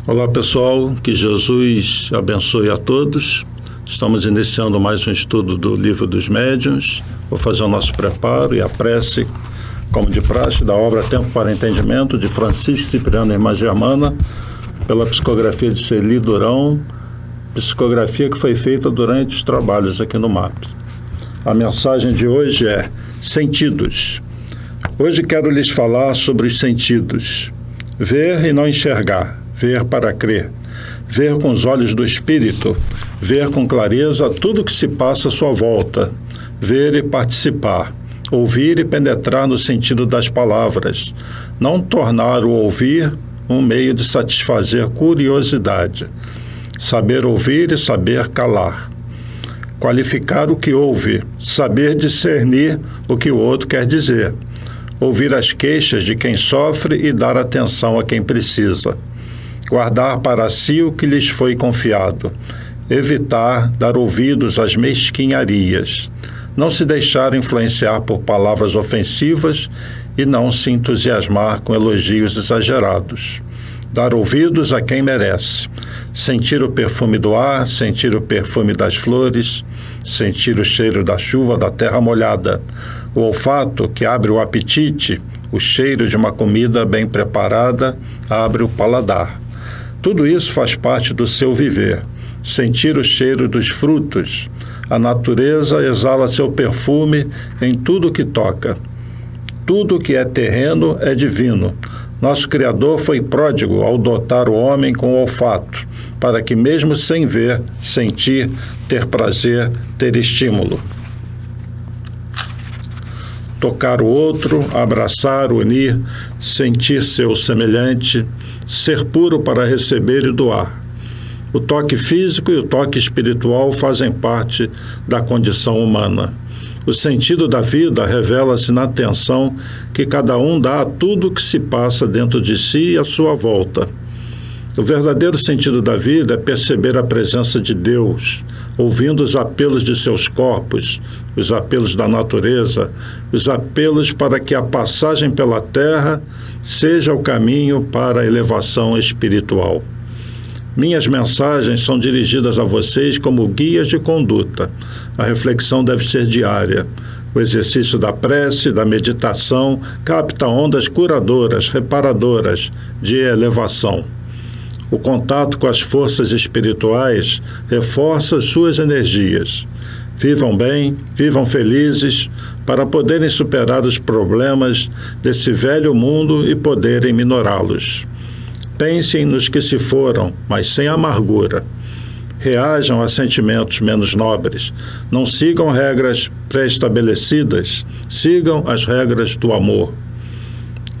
Olá pessoal, que Jesus abençoe a todos. Estamos iniciando mais um estudo do Livro dos Médiuns. Vou fazer o nosso preparo e a prece, como de praxe, da obra Tempo para Entendimento, de Francisco Cipriano, Irmã Germana, pela psicografia de Celi Durão, psicografia que foi feita durante os trabalhos aqui no MAP. A mensagem de hoje é sentidos. Hoje quero lhes falar sobre os sentidos. Ver e não enxergar, ver para crer, ver com os olhos do espírito, ver com clareza tudo que se passa à sua volta, ver e participar, ouvir e penetrar no sentido das palavras, não tornar o ouvir um meio de satisfazer curiosidade, saber ouvir e saber calar, qualificar o que ouve, saber discernir o que o outro quer dizer, ouvir as queixas de quem sofre e dar atenção a quem precisa, guardar para si o que lhes foi confiado, evitar dar ouvidos às mesquinharias, não se deixar influenciar por palavras ofensivas e não se entusiasmar com elogios exagerados, dar ouvidos a quem merece, sentir o perfume do ar, sentir o perfume das flores, sentir o cheiro da chuva da terra molhada, o olfato que abre o apetite, o cheiro de uma comida bem preparada abre o paladar. Tudo isso faz parte do seu viver. Sentir o cheiro dos frutos. A natureza exala seu perfume em tudo que toca. Tudo que é terreno é divino. Nosso Criador foi pródigo ao dotar o homem com o olfato, para que mesmo sem ver, sentir, ter prazer, ter estímulo. Tocar o outro, abraçar, unir, sentir seu semelhante, ser puro para receber e doar. O toque físico e o toque espiritual fazem parte da condição humana. O sentido da vida revela-se na atenção que cada um dá a tudo que se passa dentro de si e à sua volta. O verdadeiro sentido da vida é perceber a presença de Deus, ouvindo os apelos de seus corpos, os apelos da natureza, os apelos para que a passagem pela terra seja o caminho para a elevação espiritual. Minhas mensagens são dirigidas a vocês como guias de conduta. A reflexão deve ser diária. O exercício da prece, da meditação, capta ondas curadoras, reparadoras, de elevação. O contato com as forças espirituais reforça suas energias. Vivam bem, vivam felizes, para poderem superar os problemas desse velho mundo e poderem minorá-los. Pensem nos que se foram, mas sem amargura. Reajam a sentimentos menos nobres. Não sigam regras pré-estabelecidas, sigam as regras do amor.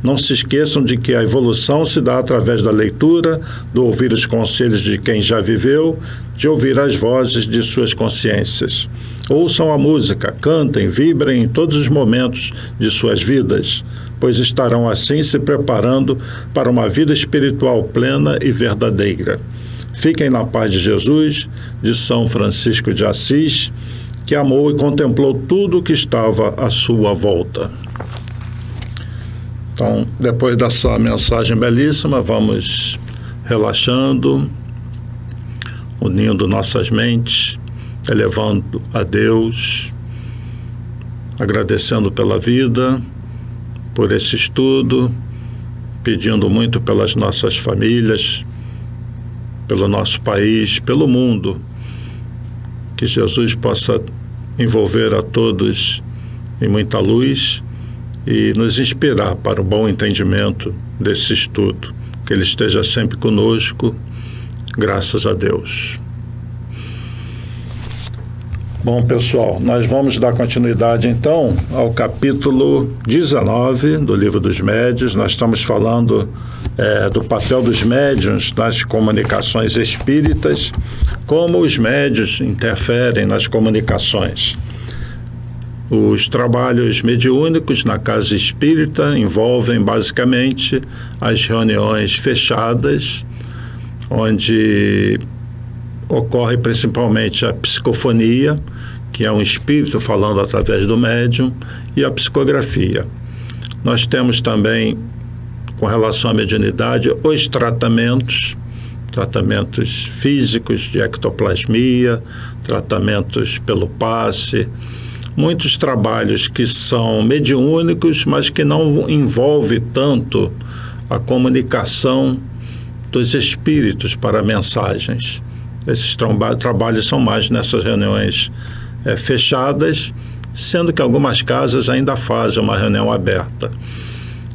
Não se esqueçam de que a evolução se dá através da leitura, do ouvir os conselhos de quem já viveu, de ouvir as vozes de suas consciências. Ouçam a música, cantem, vibrem em todos os momentos de suas vidas, pois estarão assim se preparando para uma vida espiritual plena e verdadeira. Fiquem na paz de Jesus, de São Francisco de Assis, que amou e contemplou tudo o que estava à sua volta. Então, depois dessa mensagem belíssima, vamos relaxando, unindo nossas mentes, elevando a Deus, agradecendo pela vida, por esse estudo, pedindo muito pelas nossas famílias, pelo nosso país, pelo mundo, que Jesus possa envolver a todos em muita luz e nos inspirar para o bom entendimento desse estudo. Que Ele esteja sempre conosco, graças a Deus. Bom, pessoal, nós vamos dar continuidade, então, ao capítulo 19 do Livro dos Médiuns. Nós estamos falando do papel dos médiuns nas comunicações espíritas, como os médiuns interferem nas comunicações. Os trabalhos mediúnicos na casa espírita envolvem basicamente as reuniões fechadas, onde ocorre principalmente a psicofonia, que é um espírito falando através do médium, e a psicografia. Nós temos também, com relação à mediunidade, os tratamentos, tratamentos físicos de ectoplasmia, tratamentos pelo passe, muitos trabalhos que são mediúnicos, mas que não envolve tanto a comunicação dos espíritos para mensagens. Esses trabalhos são mais nessas reuniões fechadas, sendo que algumas casas ainda fazem uma reunião aberta.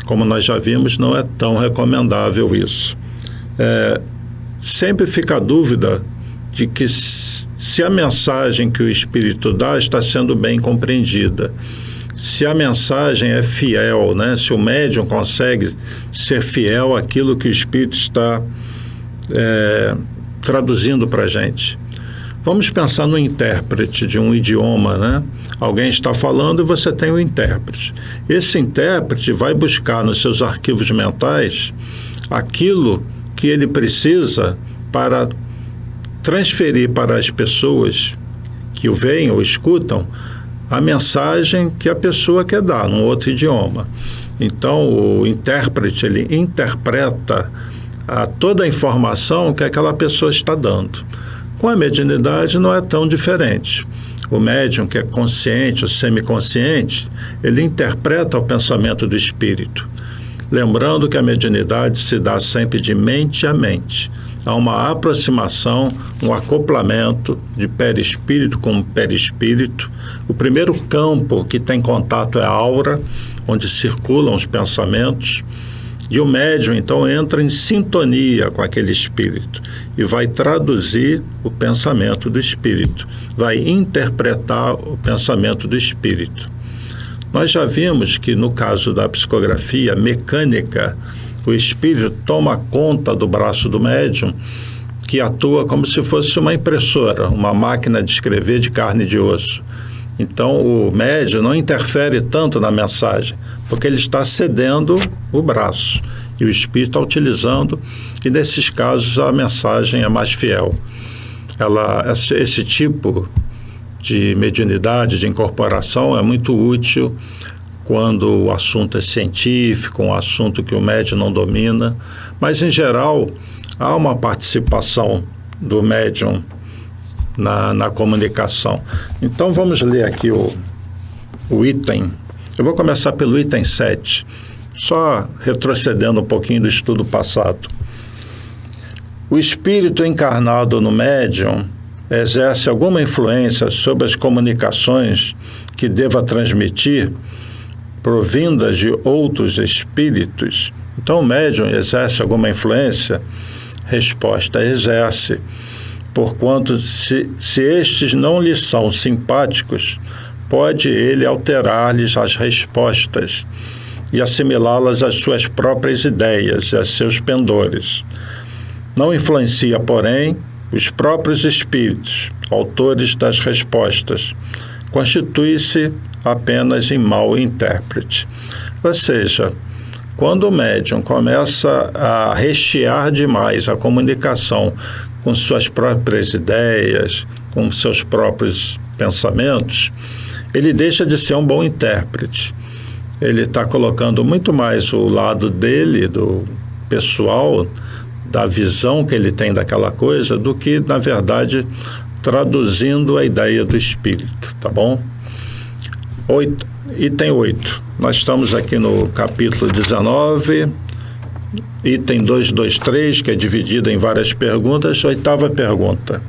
Como nós já vimos, não é tão recomendável isso. Sempre fica a dúvida de que se a mensagem que o espírito dá está sendo bem compreendida, se a mensagem é fiel, né? Se o médium consegue ser fiel àquilo que o espírito está traduzindo para a gente. Vamos pensar no intérprete de um idioma, né? Alguém está falando e você tem o intérprete. Esse intérprete vai buscar nos seus arquivos mentais aquilo que ele precisa para transferir para as pessoas que o veem ou escutam a mensagem que a pessoa quer dar num outro idioma. Então, o intérprete, ele interpreta toda a informação que aquela pessoa está dando. Com a mediunidade não é tão diferente. O médium, que é consciente ou semiconsciente, ele interpreta o pensamento do espírito. Lembrando que a mediunidade se dá sempre de mente a mente. Há uma aproximação, um acoplamento de perispírito com perispírito. O primeiro campo que tem contato é a aura, onde circulam os pensamentos. E o médium, então, entra em sintonia com aquele espírito e vai traduzir o pensamento do espírito, vai interpretar o pensamento do espírito. Nós já vimos que, no caso da psicografia mecânica, o espírito toma conta do braço do médium, que atua como se fosse uma impressora, uma máquina de escrever de carne e de osso. Então, o médium não interfere tanto na mensagem, porque ele está cedendo o braço e o espírito está utilizando, e nesses casos a mensagem é mais fiel. Esse tipo de mediunidade, de incorporação, é muito útil quando o assunto é científico, um assunto que o médium não domina, mas, em geral, há uma participação do médium na comunicação. Então, vamos ler aqui o item. Eu vou começar pelo item 7, só retrocedendo um pouquinho do estudo passado. O espírito encarnado no médium exerce alguma influência sobre as comunicações que deva transmitir, provindas de outros espíritos? Então, o médium exerce alguma influência? Resposta: exerce, porquanto se estes não lhe são simpáticos, pode ele alterar-lhes as respostas e assimilá-las às suas próprias ideias e a seus pendores. Não influencia, porém, os próprios espíritos, autores das respostas. Constitui-se apenas em mau intérprete. Ou seja, quando o médium começa a rechear demais a comunicação com suas próprias ideias, com seus próprios pensamentos, ele deixa de ser um bom intérprete. Ele está colocando muito mais o lado dele, do pessoal, da visão que ele tem daquela coisa, do que, na verdade, traduzindo a ideia do espírito, tá bom? Item 8. Nós estamos aqui no capítulo 19, item 223, que é dividido em várias perguntas. 8ª pergunta.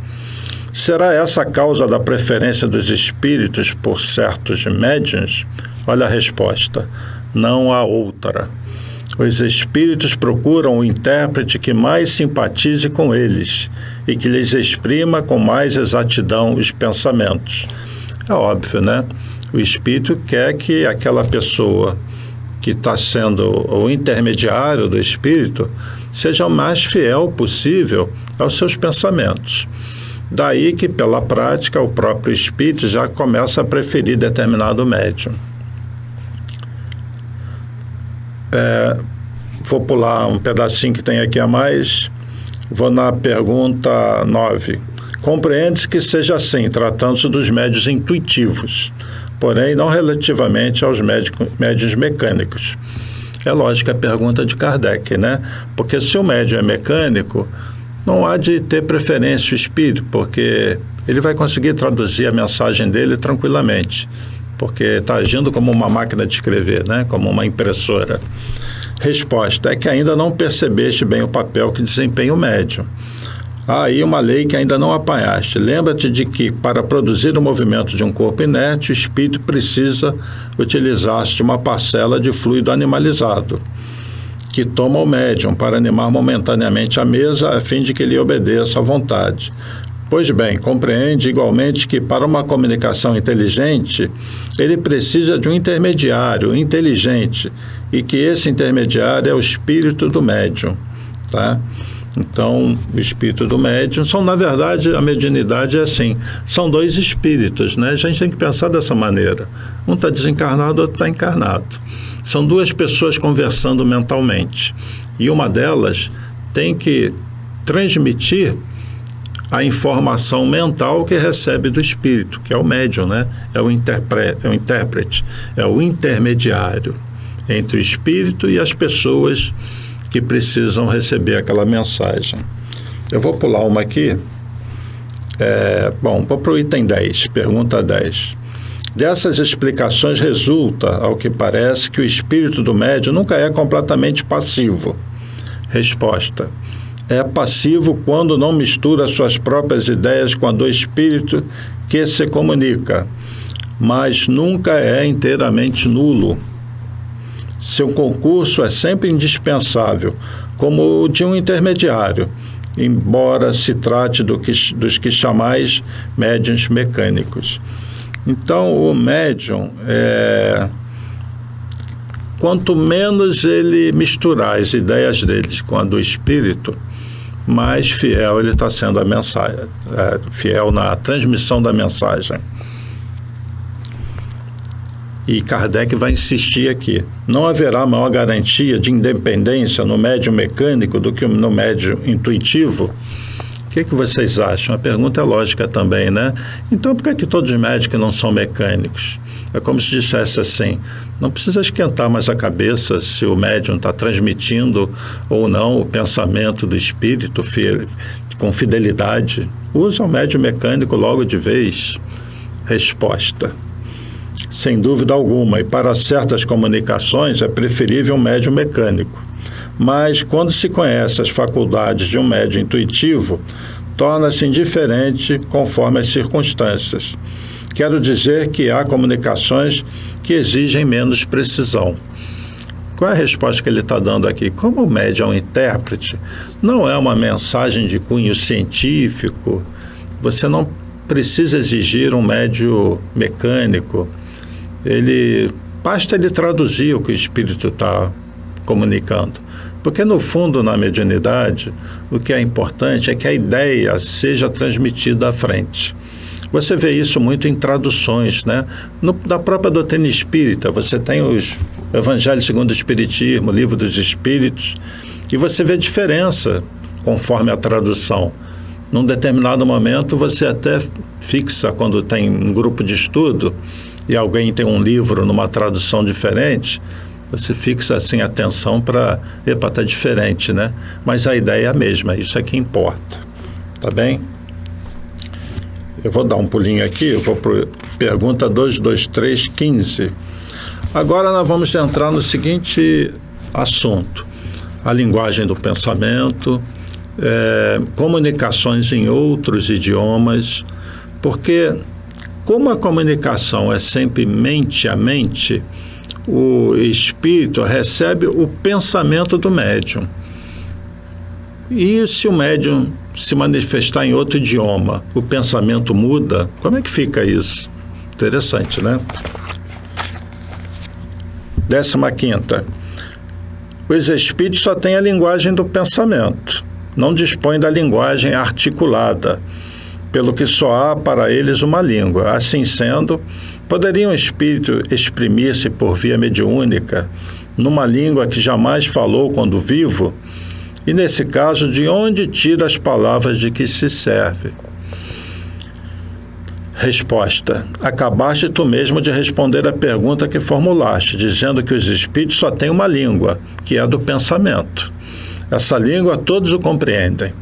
Será essa a causa da preferência dos espíritos por certos médiuns? Olha a resposta: não há outra. Os espíritos procuram o intérprete que mais simpatize com eles e que lhes exprima com mais exatidão os pensamentos. É óbvio, né? O espírito quer que aquela pessoa que está sendo o intermediário do espírito seja o mais fiel possível aos seus pensamentos. Daí que, pela prática, o próprio espírito já começa a preferir determinado médium. Vou pular um pedacinho que tem aqui a mais. Vou na pergunta 9. Compreende-se que seja assim, tratando-se dos médiuns intuitivos, porém não relativamente aos médiuns mecânicos. É lógico a pergunta de Kardec, né? Porque se o médium é mecânico, não há de ter preferência o espírito, porque ele vai conseguir traduzir a mensagem dele tranquilamente, porque está agindo como uma máquina de escrever, né? Como uma impressora. Resposta: é que ainda não percebeste bem o papel que desempenha o médium. Há aí uma lei que ainda não apanhaste. Lembra-te de que, para produzir o movimento de um corpo inerte, o espírito precisa utilizar-se de uma parcela de fluido animalizado, que toma o médium para animar momentaneamente a mesa, a fim de que lhe obedeça à vontade. Pois bem, compreende igualmente que, para uma comunicação inteligente, ele precisa de um intermediário inteligente, e que esse intermediário é o espírito do médium, tá? Então, o espírito do médium na verdade, a mediunidade é assim, são dois espíritos, né? A gente tem que pensar dessa maneira. Um está desencarnado, o outro está encarnado. São duas pessoas conversando mentalmente. E uma delas tem que transmitir a informação mental que recebe do espírito, que é o médium, né? É o intérprete, é o intermediário entre o espírito e as pessoas que precisam receber aquela mensagem. Eu vou pular uma aqui. Vou para o item 10, pergunta 10. Dessas explicações resulta, ao que parece, que o espírito do médium nunca é completamente passivo. Resposta: é passivo quando não mistura suas próprias ideias com a do espírito que se comunica, mas nunca é inteiramente nulo. Seu concurso é sempre indispensável, como o de um intermediário, embora se trate dos que chamais médiuns mecânicos. Então, o médium, quanto menos ele misturar as ideias deles com a do espírito, mais fiel ele está sendo à mensagem, fiel na transmissão da mensagem. E Kardec vai insistir aqui: não haverá maior garantia de independência no médium mecânico do que no médium intuitivo? O que vocês acham? A pergunta é lógica também, né? Então, por que todos os médicos não são mecânicos? É como se dissesse assim: não precisa esquentar mais a cabeça se o médium está transmitindo ou não o pensamento do espírito com fidelidade. Usa o médium mecânico logo de vez. Resposta: sem dúvida alguma, e para certas comunicações é preferível um médium mecânico. Mas, quando se conhece as faculdades de um médium intuitivo, torna-se indiferente conforme as circunstâncias. Quero dizer que há comunicações que exigem menos precisão. Qual é a resposta que ele está dando aqui? Como o médium é um intérprete, não é uma mensagem de cunho científico, você não precisa exigir um médium mecânico. Basta ele traduzir o que o espírito está comunicando. Porque, no fundo, na mediunidade, o que é importante é que a ideia seja transmitida à frente. Você vê isso muito em traduções, né? Da própria doutrina espírita, você tem os Evangelhos segundo o Espiritismo, o Livro dos Espíritos, e você vê diferença conforme a tradução. Num determinado momento, você até fixa, quando tem um grupo de estudo e alguém tem um livro numa tradução diferente, você fixa assim a atenção para, está diferente, né? Mas a ideia é a mesma, isso é que importa, tá bem? Eu vou dar um pulinho aqui, eu vou para pergunta 22315. Agora nós vamos entrar no seguinte assunto: a linguagem do pensamento, comunicações em outros idiomas, porque como a comunicação é sempre mente a mente, o espírito recebe o pensamento do médium. E se o médium se manifestar em outro idioma, o pensamento muda? Como é que fica isso? Interessante, né? 15ª. Os espíritos só têm a linguagem do pensamento, não dispõem da linguagem articulada, pelo que só há para eles uma língua. Assim sendo, poderia um espírito exprimir-se por via mediúnica numa língua que jamais falou quando vivo? E, nesse caso, de onde tira as palavras de que se serve? Resposta: acabaste tu mesmo de responder a pergunta que formulaste, dizendo que os espíritos só têm uma língua, que é a do pensamento. Essa língua todos o compreendem.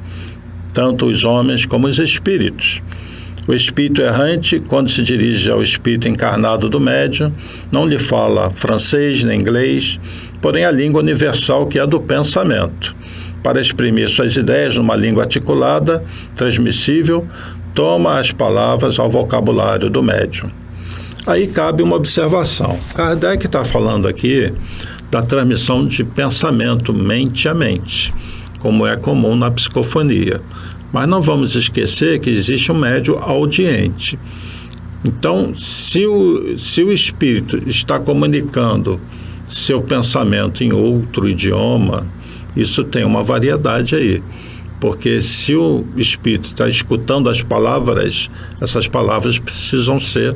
tanto os homens como os espíritos. O espírito errante, quando se dirige ao espírito encarnado do médium, não lhe fala francês nem inglês, porém a língua universal que é a do pensamento. Para exprimir suas ideias numa língua articulada, transmissível, toma as palavras ao vocabulário do médium. Aí cabe uma observação. Kardec está falando aqui da transmissão de pensamento mente a mente, como é comum na psicofonia. Mas não vamos esquecer que existe um médium audiente. Então, se o espírito está comunicando seu pensamento em outro idioma, isso tem uma variedade aí. Porque se o espírito está escutando as palavras, essas palavras precisam ser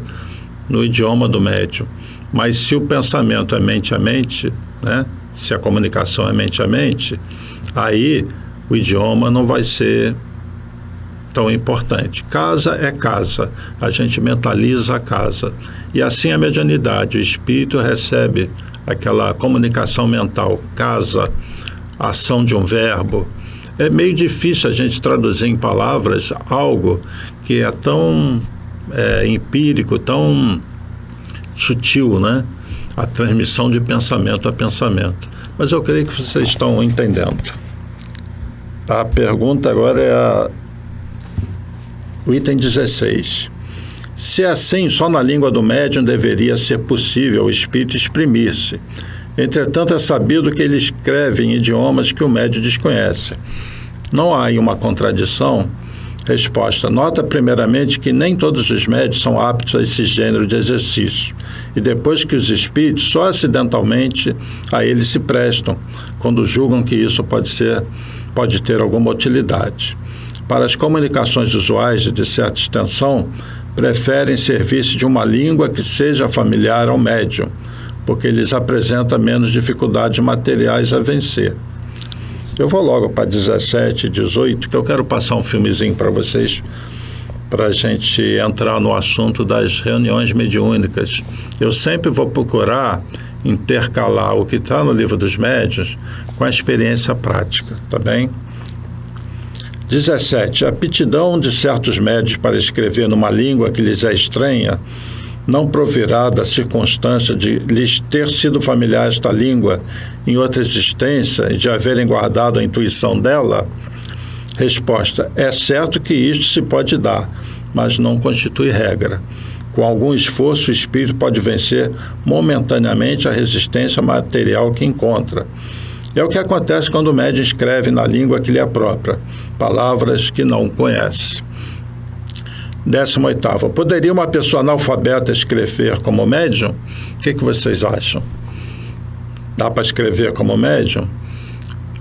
no idioma do médium. Mas se o pensamento é mente a mente, né? Se a comunicação é mente a mente, aí o idioma não vai ser tão importante. Casa é casa, a gente mentaliza a casa. E assim a mediunidade, o espírito recebe aquela comunicação mental, casa, a ação de um verbo. É meio difícil a gente traduzir em palavras algo que é tão empírico, tão sutil, né? A transmissão de pensamento a pensamento. Mas eu creio que vocês estão entendendo. A pergunta agora é o item 16. Se é assim, só na língua do médium deveria ser possível o espírito exprimir-se. Entretanto, é sabido que ele escreve em idiomas que o médium desconhece. Não há aí uma contradição? Resposta. Nota primeiramente que nem todos os médiuns são aptos a esse gênero de exercício. E depois que os espíritos, só acidentalmente, a eles se prestam, quando julgam que isso pode ter alguma utilidade. Para as comunicações usuais de certa extensão, preferem servir-se de uma língua que seja familiar ao médium, porque lhes apresenta menos dificuldades materiais a vencer. Eu vou logo para 17 e 18, que eu quero passar um filmezinho para vocês, para a gente entrar no assunto das reuniões mediúnicas. Eu sempre vou procurar intercalar o que está no Livro dos Médiuns com a experiência prática, tá bem? 17. A aptidão de certos médiuns para escrever numa língua que lhes é estranha não provirá da circunstância de lhes ter sido familiar esta língua em outra existência e de haverem guardado a intuição dela? Resposta. É certo que isto se pode dar, mas não constitui regra. Com algum esforço, o espírito pode vencer momentaneamente a resistência material que encontra. É o que acontece quando o médium escreve na língua que lhe é própria, palavras que não conhece. 18º. Poderia uma pessoa analfabeta escrever como médium? O que vocês acham? Dá para escrever como médium?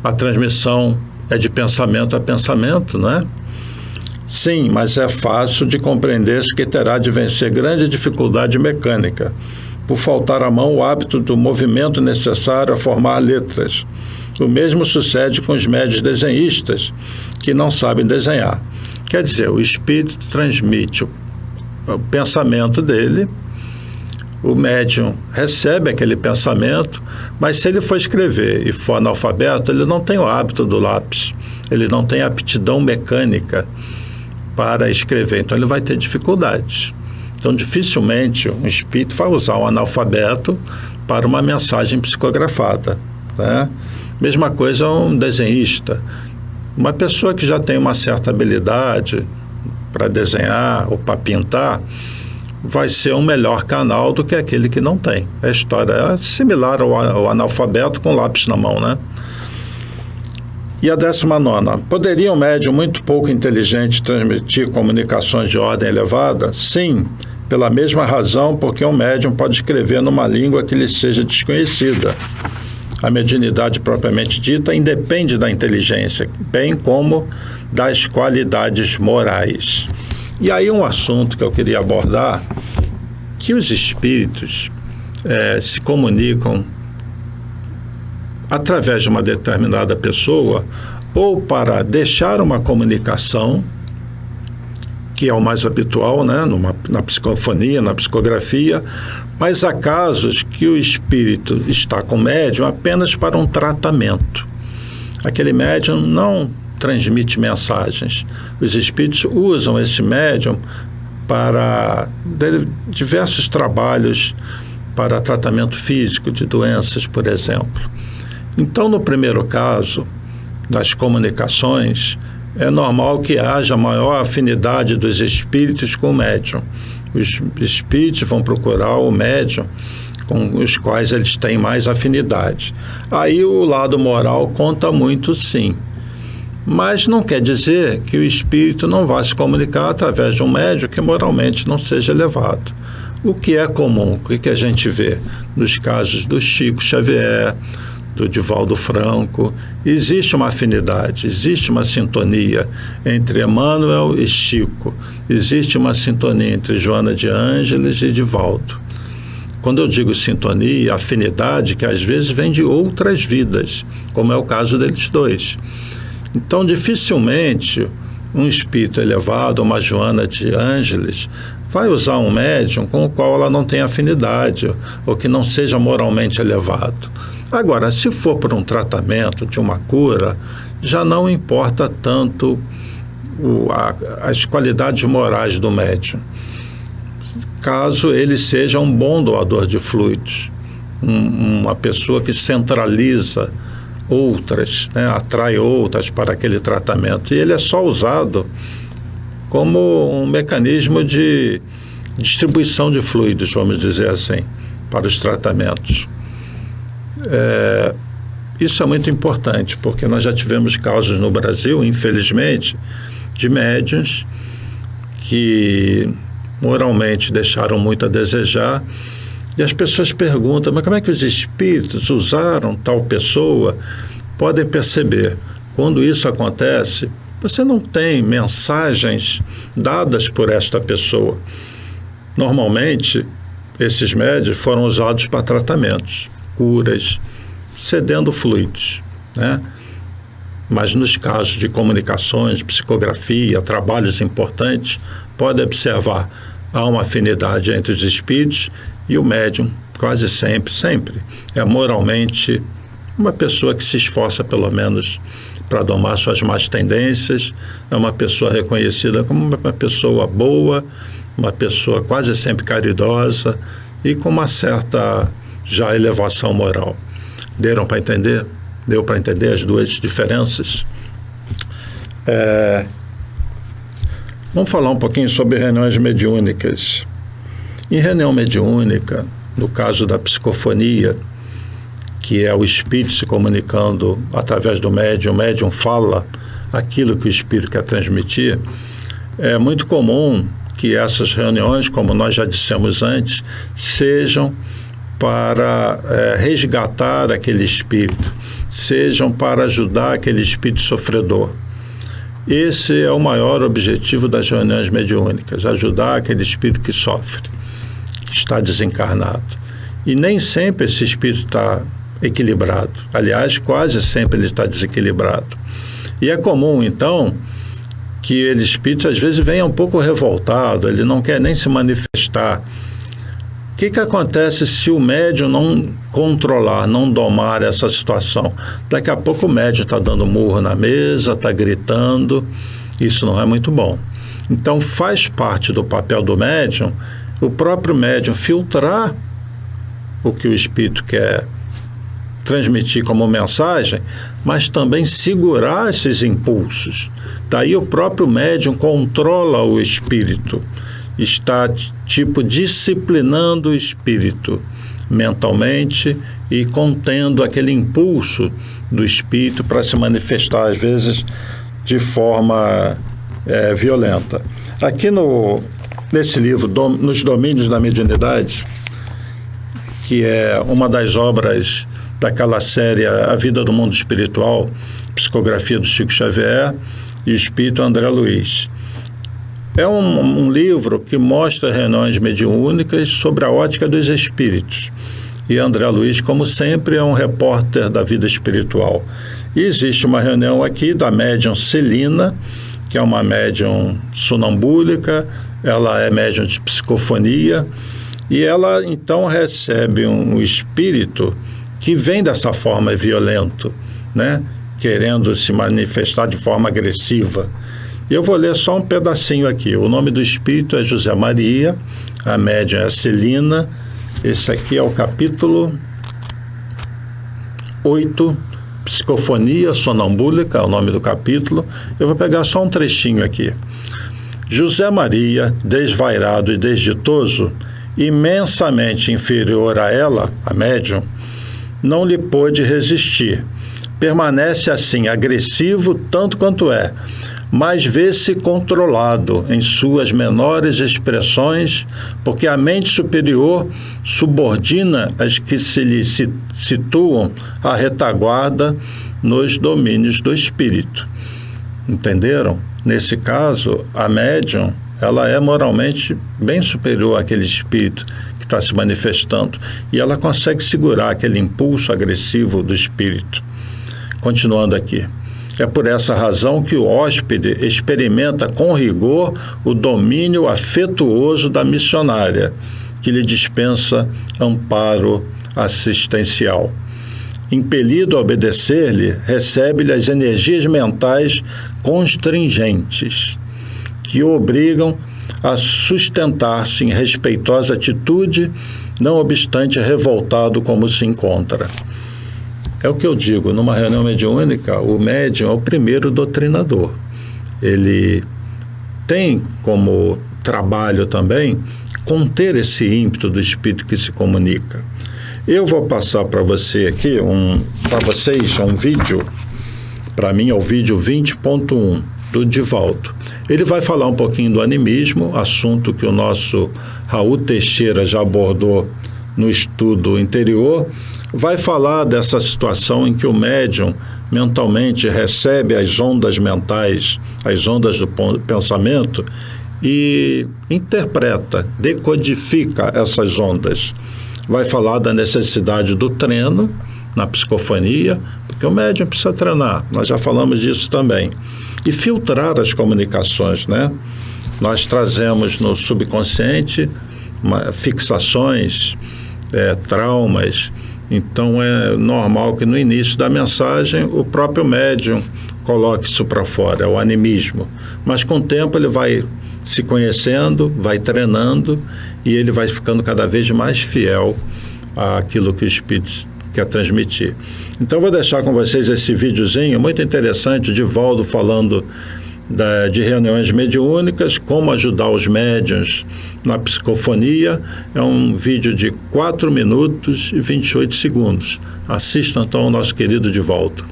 A transmissão é de pensamento a pensamento, não é? Sim, mas é fácil de compreender-se que terá de vencer grande dificuldade mecânica, por faltar à mão o hábito do movimento necessário a formar letras. O mesmo sucede com os médiuns desenhistas, que não sabem desenhar. Quer dizer, o espírito transmite o pensamento dele, o médium recebe aquele pensamento, mas se ele for escrever e for analfabeto, ele não tem o hábito do lápis, ele não tem aptidão mecânica para escrever, então ele vai ter dificuldades. Então, dificilmente um espírito vai usar um analfabeto para uma mensagem psicografada, né? Mesma coisa um desenhista. Uma pessoa que já tem uma certa habilidade para desenhar ou para pintar vai ser um melhor canal do que aquele que não tem. A história é similar ao analfabeto com lápis na mão, né? E a 19ª. Poderia um médium muito pouco inteligente transmitir comunicações de ordem elevada? Sim, pela mesma razão porque um médium pode escrever numa língua que lhe seja desconhecida. A mediunidade propriamente dita independe da inteligência, bem como das qualidades morais. E aí um assunto que eu queria abordar, que os espíritos se comunicam através de uma determinada pessoa, ou para deixar uma comunicação, que é o mais habitual, né, na psicofonia, na psicografia, mas há casos que o espírito está com o médium apenas para um tratamento. Aquele médium não transmite mensagens. Os espíritos usam esse médium para diversos trabalhos para tratamento físico de doenças, por exemplo. Então, no primeiro caso das comunicações, é normal que haja maior afinidade dos espíritos com o médium. Os espíritos vão procurar o médium com os quais eles têm mais afinidade. Aí o lado moral conta muito, sim. Mas não quer dizer que o espírito não vá se comunicar através de um médium que moralmente não seja elevado. O que é comum, o que a gente vê nos casos do Chico Xavier, do Divaldo Franco, existe uma afinidade, existe uma sintonia entre Emmanuel e Chico, existe uma sintonia entre Joana de Ângeles e Divaldo. Quando eu digo sintonia, afinidade, que às vezes vem de outras vidas, como é o caso deles dois. Então, dificilmente, um espírito elevado, uma Joana de Ângeles, vai usar um médium com o qual ela não tem afinidade, ou que não seja moralmente elevado. Agora, se for por um tratamento de uma cura, já não importa tanto as qualidades morais do médium. Caso ele seja um bom doador de fluidos, uma pessoa que centraliza outras, né, atrai outras para aquele tratamento. E ele é só usado como um mecanismo de distribuição de fluidos, vamos dizer assim, para os tratamentos. Isso é muito importante, porque nós já tivemos casos no Brasil, infelizmente, de médiuns que moralmente deixaram muito a desejar, e as pessoas perguntam, mas como é que os espíritos usaram tal pessoa? Podem perceber, quando isso acontece, você não tem mensagens dadas por esta pessoa. Normalmente, esses médiuns foram usados para tratamentos, curas, cedendo fluidos, né? Mas nos casos de comunicações, psicografia, trabalhos importantes, pode observar, há uma afinidade entre os espíritos e o médium, quase sempre, é moralmente uma pessoa que se esforça, pelo menos, para domar suas más tendências, é uma pessoa reconhecida como uma pessoa boa, uma pessoa quase sempre caridosa e com uma certa já elevação moral. Deram para entender? Deu para entender as duas diferenças? Vamos falar um pouquinho sobre reuniões mediúnicas. Em reunião mediúnica, no caso da psicofonia, que é o espírito se comunicando através do médium, o médium fala aquilo que o espírito quer transmitir, é muito comum que essas reuniões, como nós já dissemos antes, sejam para resgatar aquele espírito, sejam para ajudar aquele espírito sofredor. Esse é o maior objetivo das reuniões mediúnicas, ajudar aquele espírito que sofre, que está desencarnado. E nem sempre esse espírito está equilibrado. Aliás, quase sempre ele está desequilibrado. E é comum, então, que ele espírito às vezes venha um pouco revoltado, ele não quer nem se manifestar. O que acontece se o médium não controlar, não domar essa situação? Daqui a pouco o médium está dando murro na mesa, está gritando, isso não é muito bom. Então faz parte do papel do médium, o próprio médium filtrar o que o espírito quer transmitir como mensagem, mas também segurar esses impulsos. Daí o próprio médium controla o espírito, está disciplinando o espírito mentalmente e contendo aquele impulso do espírito para se manifestar às vezes de forma violenta. Aqui nesse livro, Nos Domínios da Mediunidade, que é uma das obras daquela série A Vida do Mundo Espiritual, psicografia do Chico Xavier e o Espírito André Luiz. É um livro que mostra reuniões mediúnicas sobre a ótica dos espíritos. E André Luiz, como sempre, é um repórter da vida espiritual. E existe uma reunião aqui da médium Celina, que é uma médium sonambúlica, ela é médium de psicofonia, e ela então recebe um espírito que vem dessa forma violento, né? querendo se manifestar de forma agressiva. Eu vou ler só um pedacinho aqui. O nome do espírito é José Maria, a médium é a Celina. Esse aqui é o capítulo 8, Psicofonia Sonambúlica, é o nome do capítulo. Eu vou pegar só um trechinho aqui. José Maria, desvairado e desditoso, imensamente inferior a ela, a médium, não lhe pôde resistir. Permanece assim, agressivo tanto quanto é, mas vê-se controlado em suas menores expressões, porque a mente superior subordina as que se lhe situam à retaguarda nos domínios do espírito. Entenderam? Nesse caso, a médium, ela é moralmente bem superior àquele espírito que está se manifestando, e ela consegue segurar aquele impulso agressivo do espírito. Continuando aqui. É por essa razão que o hóspede experimenta com rigor o domínio afetuoso da missionária, que lhe dispensa amparo assistencial. Impelido a obedecer-lhe, recebe-lhe as energias mentais constringentes, que o obrigam a sustentar-se em respeitosa atitude, não obstante revoltado como se encontra. É o que eu digo, numa reunião mediúnica, o médium é o primeiro doutrinador. Ele tem como trabalho também conter esse ímpeto do espírito que se comunica. Eu vou passar para você aqui, para vocês, um vídeo, para mim é o vídeo 20.1 do Divaldo. Ele vai falar um pouquinho do animismo, assunto que o nosso Raul Teixeira já abordou no estudo interior. Vai falar dessa situação em que o médium mentalmente recebe as ondas mentais, as ondas do pensamento e interpreta, decodifica essas ondas. Vai falar da necessidade do treino na psicofonia, porque o médium precisa treinar, nós já falamos disso também. E filtrar as comunicações, né? Nós trazemos no subconsciente fixações, traumas. Então é normal que no início da mensagem o próprio médium coloque isso para fora, é o animismo. Mas com o tempo ele vai se conhecendo, vai treinando e ele vai ficando cada vez mais fiel àquilo que o espírito quer transmitir. Então vou deixar com vocês esse videozinho muito interessante, o Divaldo falando de reuniões mediúnicas, como ajudar os médiuns na psicofonia. É um vídeo de 4 minutos e 28 segundos. Assistam então ao nosso querido Divaldo.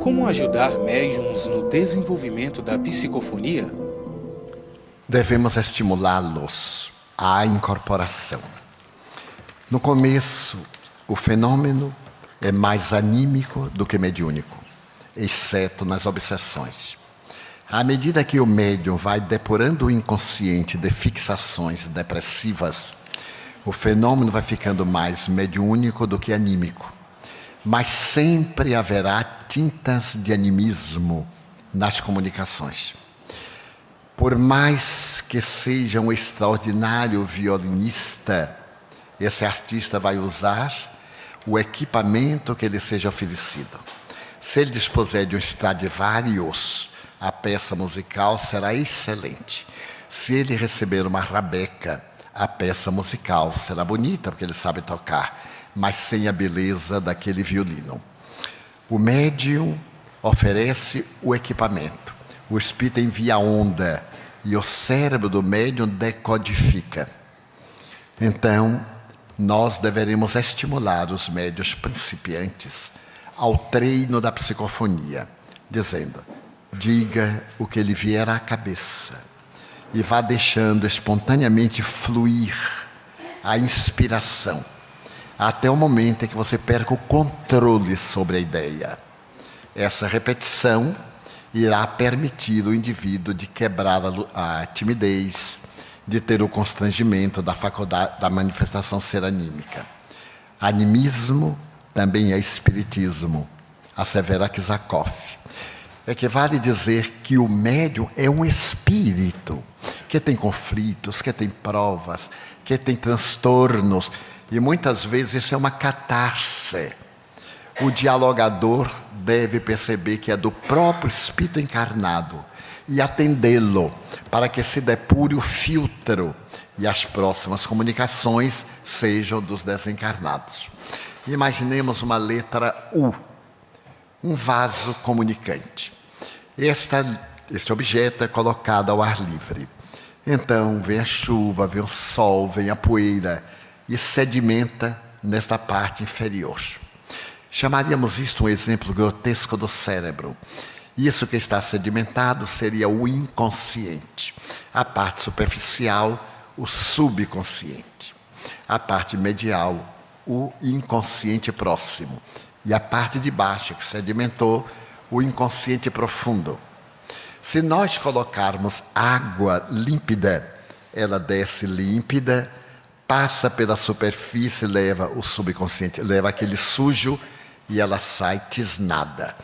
Como ajudar médiuns no desenvolvimento da psicofonia? Devemos estimulá-los à incorporação. No começo, o fenômeno é mais anímico do que mediúnico, exceto nas obsessões. À medida que o médium vai depurando o inconsciente de fixações depressivas, o fenômeno vai ficando mais mediúnico do que anímico. Mas sempre haverá tintas de animismo nas comunicações. Por mais que seja um extraordinário violinista, esse artista vai usar o equipamento que lhe seja oferecido. Se ele dispuser de um Stradivarius, a peça musical será excelente. Se ele receber uma rabeca, a peça musical será bonita, porque ele sabe tocar, mas sem a beleza daquele violino. O médium oferece o equipamento. O espírito envia a onda e o cérebro do médium decodifica. Então, nós deveremos estimular os médiuns principiantes ao treino da psicofonia, dizendo: diga o que lhe vier à cabeça e vá deixando espontaneamente fluir a inspiração, até o momento em que você perca o controle sobre a ideia. Essa repetição irá permitir o indivíduo de quebrar a timidez, de ter o constrangimento da faculdade da manifestação ser anímica. Animismo também é espiritismo, assevera Kizakov. Equivale dizer que o médium é um espírito que tem conflitos, que tem provas, que tem transtornos, e muitas vezes isso é uma catarse. O dialogador deve perceber que é do próprio espírito encarnado e atendê-lo para que se depure o filtro e as próximas comunicações sejam dos desencarnados. Imaginemos uma letra U, um vaso comunicante. Este objeto é colocado ao ar livre. Então vem a chuva, vem o sol, vem a poeira e sedimenta nesta parte inferior. Chamaríamos isto um exemplo grotesco do cérebro. Isso que está sedimentado seria o inconsciente. A parte superficial, o subconsciente. A parte medial, o inconsciente próximo. E a parte de baixo que sedimentou, o inconsciente profundo. Se nós colocarmos água límpida, ela desce límpida, passa pela superfície, leva o subconsciente, leva aquele sujo e ela sai tisnada.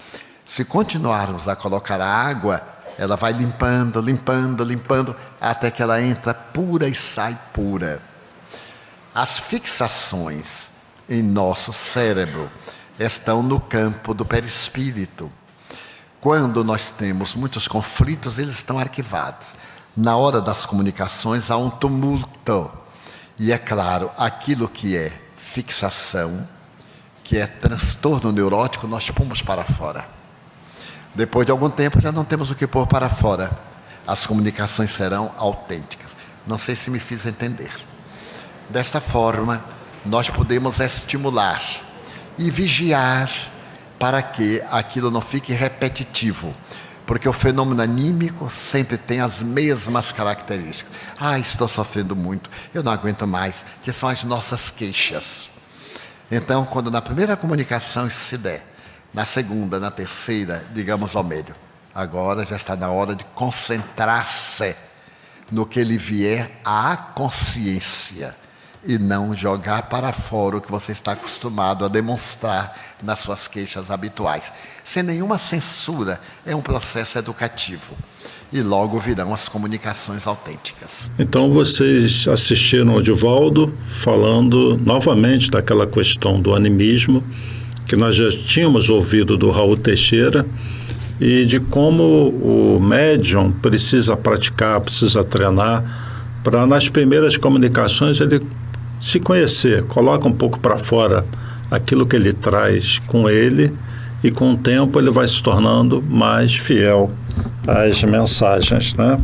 Se continuarmos a colocar a água, ela vai limpando, limpando, limpando, até que ela entra pura e sai pura. As fixações em nosso cérebro estão no campo do perispírito. Quando nós temos muitos conflitos, eles estão arquivados. Na hora das comunicações há um tumulto. E é claro, aquilo que é fixação, que é transtorno neurótico, nós pomos para fora. Depois de algum tempo já não temos o que pôr para fora. As comunicações serão autênticas. Não sei se me fiz entender. Desta forma, nós podemos estimular e vigiar para que aquilo não fique repetitivo. Porque o fenômeno anímico sempre tem as mesmas características. Estou sofrendo muito, eu não aguento mais, que são as nossas queixas. Então, quando na primeira comunicação isso se der, na segunda, na terceira, digamos ao meio, agora já está na hora de concentrar-se no que lhe vier à consciência e não jogar para fora o que você está acostumado a demonstrar nas suas queixas habituais. Sem nenhuma censura, é um processo educativo. E logo virão as comunicações autênticas. Então vocês assistiram ao Divaldo falando novamente daquela questão do animismo, que nós já tínhamos ouvido do Raul Teixeira, e de como o médium precisa praticar, precisa treinar, para nas primeiras comunicações ele se conhecer, coloca um pouco para fora aquilo que ele traz com ele, e com o tempo ele vai se tornando mais fiel às mensagens, né?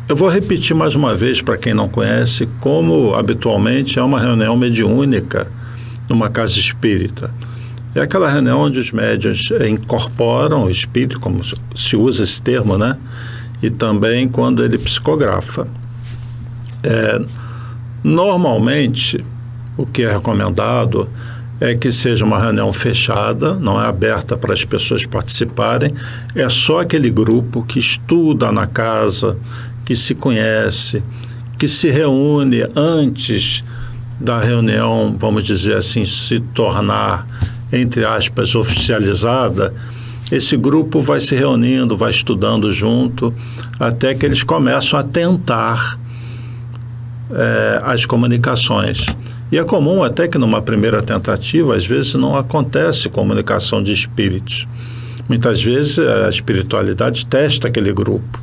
Eu vou repetir mais uma vez para quem não conhece como habitualmente é uma reunião mediúnica numa casa espírita. É aquela reunião onde os médiuns incorporam o espírito, como se usa esse termo, né? E também quando ele psicografa. Normalmente, o que é recomendado é que seja uma reunião fechada, não é aberta para as pessoas participarem, é só aquele grupo que estuda na casa, que se conhece, que se reúne antes da reunião, vamos dizer assim, se tornar, entre aspas, oficializada. Esse grupo vai se reunindo, vai estudando junto, até que eles começam a tentar as comunicações. E é comum até que numa primeira tentativa, às vezes não acontece comunicação de espíritos. Muitas vezes a espiritualidade testa aquele grupo,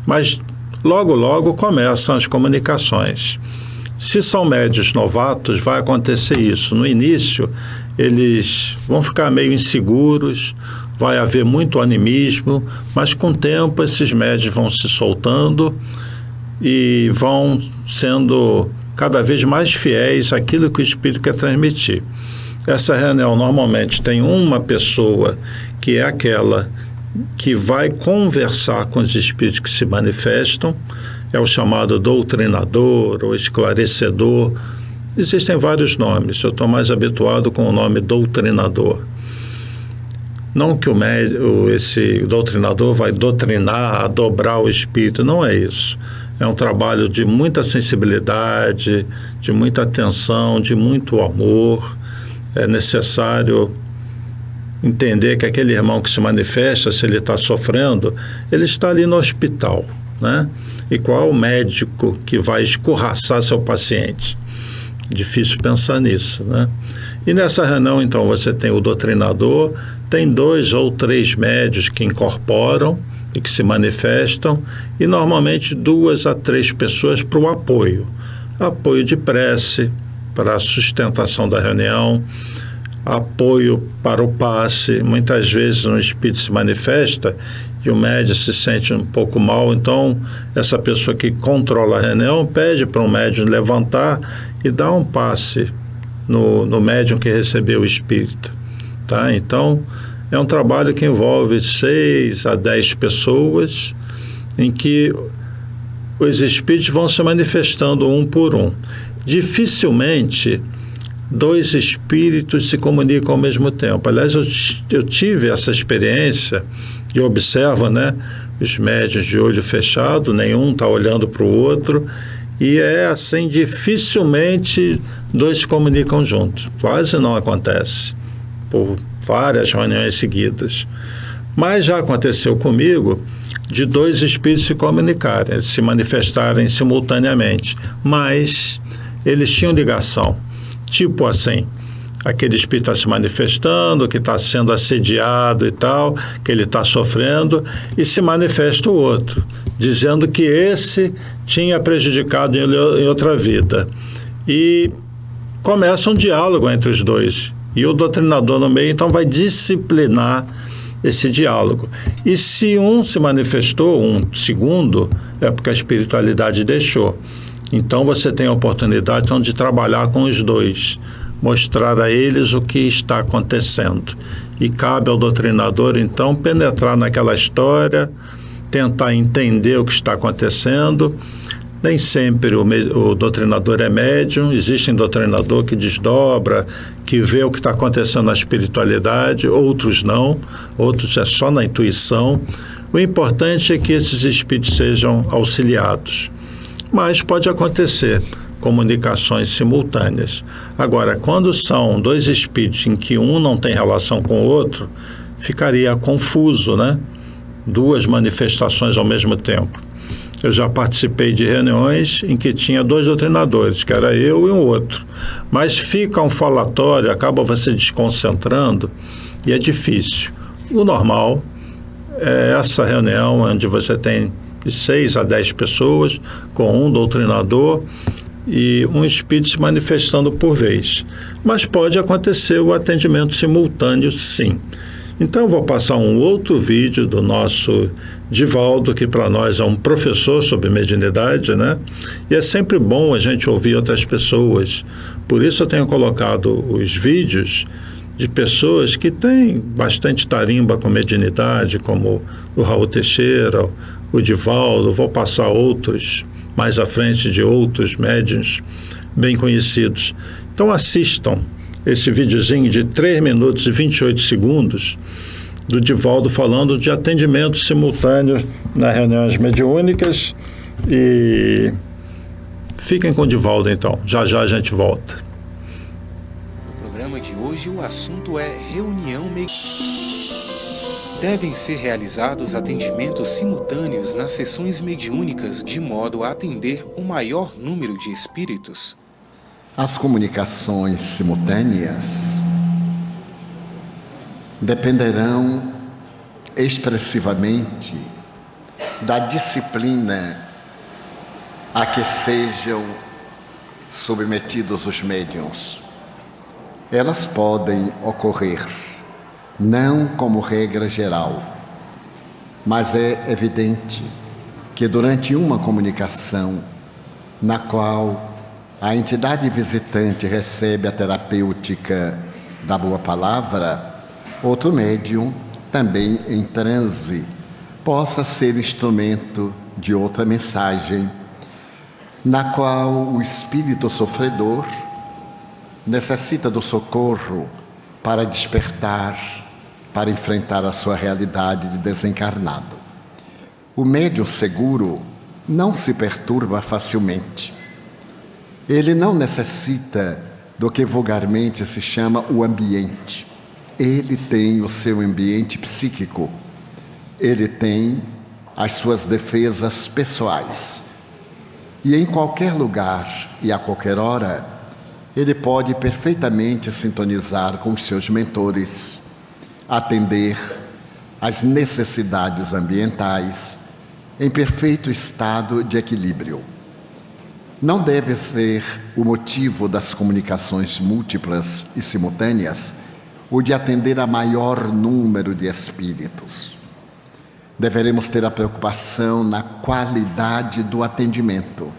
mas logo começam as comunicações. Se são médios novatos, vai acontecer isso. No início, eles vão ficar meio inseguros, vai haver muito animismo, mas com o tempo esses médios vão se soltando e vão sendo cada vez mais fiéis àquilo que o espírito quer transmitir. Essa reunião normalmente tem uma pessoa que é aquela que vai conversar com os espíritos que se manifestam, é o chamado doutrinador ou esclarecedor. Existem vários nomes, eu estou mais habituado com o nome doutrinador. Não que esse doutrinador vai doutrinar, dobrar o espírito, não é isso. É um trabalho de muita sensibilidade, de muita atenção, de muito amor. É necessário entender que aquele irmão que se manifesta, se ele está sofrendo, ele está ali no hospital, né? E qual é o médico que vai escorraçar seu paciente? Difícil pensar nisso, né? E nessa reunião, então, você tem o doutrinador, tem 2 ou 3 médios que incorporam e que se manifestam, e normalmente 2 a 3 pessoas para o apoio. Apoio de prece, para a sustentação da reunião, apoio para o passe. Muitas vezes um espírito se manifesta e o médium se sente um pouco mal, então essa pessoa que controla a reunião pede para um médium levantar e dar um passe no médium que recebeu o espírito, tá? Então é um trabalho que envolve 6 a 10 pessoas, em que os espíritos vão se manifestando um por um. Dificilmente 2 espíritos se comunicam ao mesmo tempo. Aliás, eu tive essa experiência e observo, né, os médiuns de olho fechado, nenhum está olhando para o outro, e é assim, dificilmente 2 se comunicam juntos. Quase não acontece, por várias reuniões seguidas. Mas já aconteceu comigo de 2 espíritos se comunicarem, se manifestarem simultaneamente, mas eles tinham ligação. Tipo assim, aquele espírito está se manifestando, que está sendo assediado e tal, que ele está sofrendo, e se manifesta o outro, dizendo que esse tinha prejudicado em outra vida. E começa um diálogo entre os 2. E o doutrinador no meio, então, vai disciplinar esse diálogo. E se um se manifestou, um segundo, é porque a espiritualidade deixou. Então, você tem a oportunidade, então, de trabalhar com os 2, mostrar a eles o que está acontecendo. E cabe ao doutrinador, então, penetrar naquela história, tentar entender o que está acontecendo. Nem sempre o doutrinador é médium, existe um doutrinador que desdobra, que vê o que está acontecendo na espiritualidade, outros não, outros é só na intuição. O importante é que esses espíritos sejam auxiliados. Mas pode acontecer comunicações simultâneas. Agora, quando são 2 espíritos em que um não tem relação com o outro, ficaria confuso, né? 2 manifestações ao mesmo tempo. Eu já participei de reuniões em que tinha 2 doutrinadores, que era eu e um outro. Mas fica um falatório, acaba você desconcentrando e é difícil. O normal é essa reunião onde você tem de 6 a 10 pessoas, com um doutrinador e um espírito se manifestando por vez. Mas pode acontecer o atendimento simultâneo, sim. Então, eu vou passar um outro vídeo do nosso Divaldo, que para nós é um professor sobre mediunidade, né? E é sempre bom a gente ouvir outras pessoas. Por isso eu tenho colocado os vídeos de pessoas que têm bastante tarimba com mediunidade, como o Raul Teixeira, o Divaldo. Vou passar outros mais à frente, de outros médiuns bem conhecidos. Então assistam esse videozinho de 3 minutos e 28 segundos do Divaldo falando de atendimento simultâneo nas reuniões mediúnicas. E fiquem com o Divaldo, então. Já já a gente volta. No programa de hoje o assunto é reunião mediúnica. Devem ser realizados atendimentos simultâneos nas sessões mediúnicas de modo a atender o maior número de espíritos. As comunicações simultâneas dependerão expressivamente da disciplina a que sejam submetidos os médiuns. Elas podem ocorrer, não como regra geral, mas é evidente que durante uma comunicação na qual a entidade visitante recebe a terapêutica da boa palavra, outro médium, também em transe, possa ser instrumento de outra mensagem, na qual o espírito sofredor necessita do socorro para despertar, para enfrentar a sua realidade de desencarnado. O médium seguro não se perturba facilmente. Ele não necessita do que vulgarmente se chama o ambiente. Ele tem o seu ambiente psíquico. Ele tem as suas defesas pessoais. E em qualquer lugar e a qualquer hora, ele pode perfeitamente sintonizar com os seus mentores, atender às necessidades ambientais em perfeito estado de equilíbrio. Não deve ser o motivo das comunicações múltiplas e simultâneas o de atender a maior número de espíritos. Deveremos ter a preocupação na qualidade do atendimento,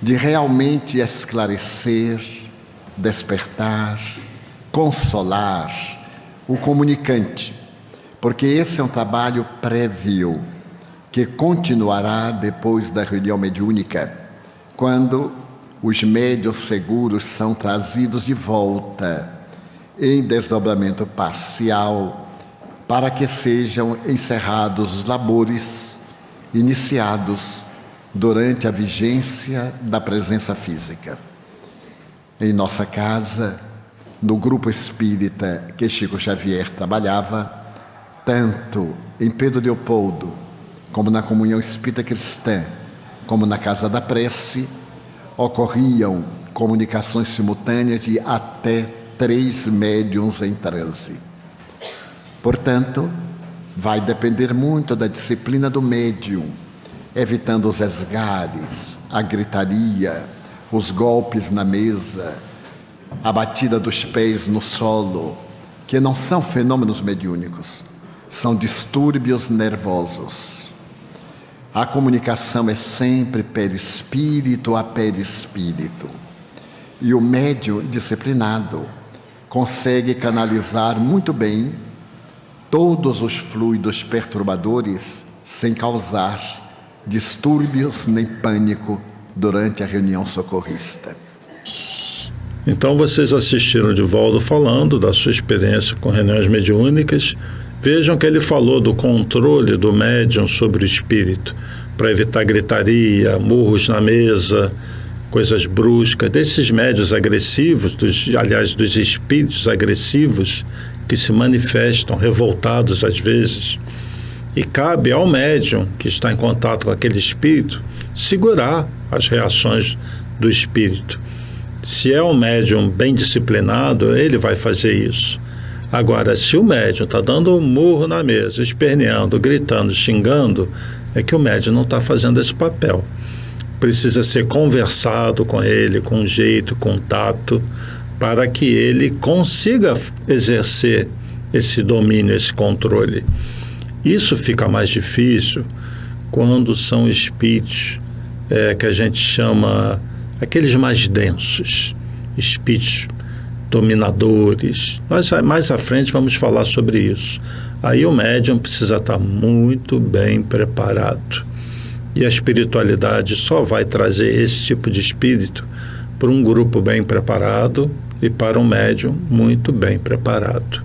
de realmente esclarecer, despertar, consolar o comunicante, porque esse é um trabalho prévio que continuará depois da reunião mediúnica, quando os médiuns seguros são trazidos de volta em desdobramento parcial para que sejam encerrados os labores iniciados durante a vigência da presença física. Em nossa casa, no grupo espírita que Chico Xavier trabalhava, tanto em Pedro Leopoldo, como na Comunhão Espírita Cristã, como na Casa da Prece, ocorriam comunicações simultâneas de até 3 médiuns em transe. Portanto, vai depender muito da disciplina do médium, evitando os esgares, a gritaria, os golpes na mesa, a batida dos pés no solo, que não são fenômenos mediúnicos, são distúrbios nervosos. A comunicação é sempre perispírito a perispírito. E o médium disciplinado consegue canalizar muito bem todos os fluidos perturbadores sem causar distúrbios nem pânico durante a reunião socorrista. Então vocês assistiram Divaldo falando da sua experiência com reuniões mediúnicas. Vejam que ele falou do controle do médium sobre o espírito, para evitar gritaria, murros na mesa, coisas bruscas, desses médiuns agressivos, dos espíritos agressivos que se manifestam, revoltados às vezes. E cabe ao médium que está em contato com aquele espírito segurar as reações do espírito. Se é um médium bem disciplinado, ele vai fazer isso. Agora, se o médium está dando um murro na mesa, esperneando, gritando, xingando, é que o médium não está fazendo esse papel. Precisa ser conversado com ele, com jeito, com tato, para que ele consiga exercer esse domínio, esse controle. Isso fica mais difícil quando são espíritos que a gente chama aqueles mais densos, espíritos dominadores. Nós mais à frente vamos falar sobre isso. Aí o médium precisa estar muito bem preparado. E a espiritualidade só vai trazer esse tipo de espírito para um grupo bem preparado e para um médium muito bem preparado.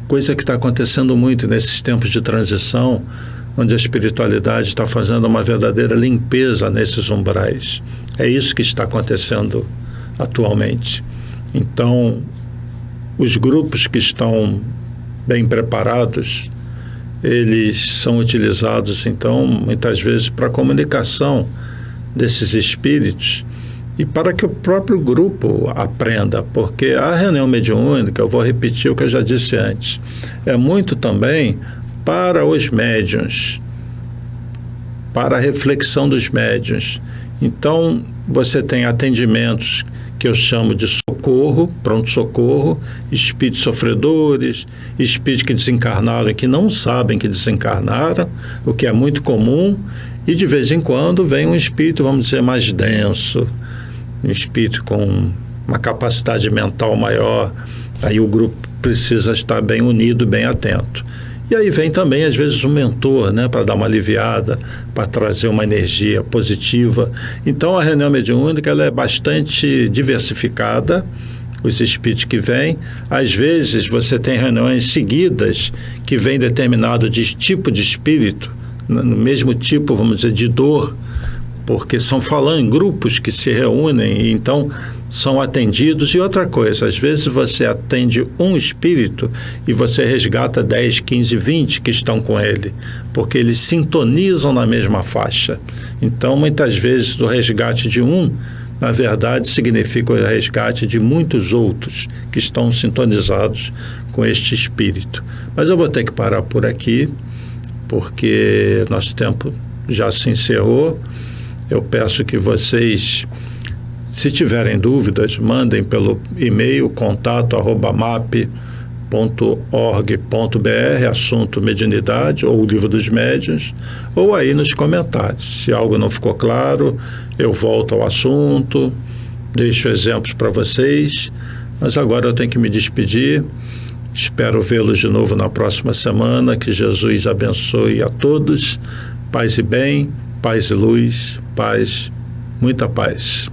Coisa que está acontecendo muito nesses tempos de transição, onde a espiritualidade está fazendo uma verdadeira limpeza nesses umbrais. É isso que está acontecendo atualmente. Então, os grupos que estão bem preparados, eles são utilizados, então, muitas vezes para a comunicação desses espíritos e para que o próprio grupo aprenda, porque a reunião mediúnica, eu vou repetir o que eu já disse antes, é muito também para os médiuns, para a reflexão dos médiuns. Então, você tem atendimentos que eu chamo de socorro, pronto-socorro, espíritos sofredores, espíritos que desencarnaram e que não sabem que desencarnaram, o que é muito comum, e de vez em quando vem um espírito, vamos dizer, mais denso, um espírito com uma capacidade mental maior, aí o grupo precisa estar bem unido, bem atento. E aí vem também, às vezes, um mentor, né, para dar uma aliviada, para trazer uma energia positiva. Então, a reunião mediúnica ela é bastante diversificada, os espíritos que vêm. Às vezes, você tem reuniões seguidas que vem determinado tipo de espírito, no mesmo tipo, vamos dizer, de dor, porque são falando em grupos que se reúnem e então são atendidos. E outra coisa, às vezes você atende um espírito e você resgata 10, 15, 20 que estão com ele, porque eles sintonizam na mesma faixa. Então, muitas vezes, o resgate de um na verdade, significa o resgate de muitos outros que estão sintonizados com este espírito. Mas eu vou ter que parar por aqui, porque nosso tempo já se encerrou. Eu peço que vocês, se tiverem dúvidas, mandem pelo e-mail contato@map.org.br, assunto mediunidade ou o Livro dos Médiuns, ou aí nos comentários. Se algo não ficou claro, eu volto ao assunto, deixo exemplos para vocês, mas agora eu tenho que me despedir. Espero vê-los de novo na próxima semana. Que Jesus abençoe a todos. Paz e bem, paz e luz, paz, muita paz.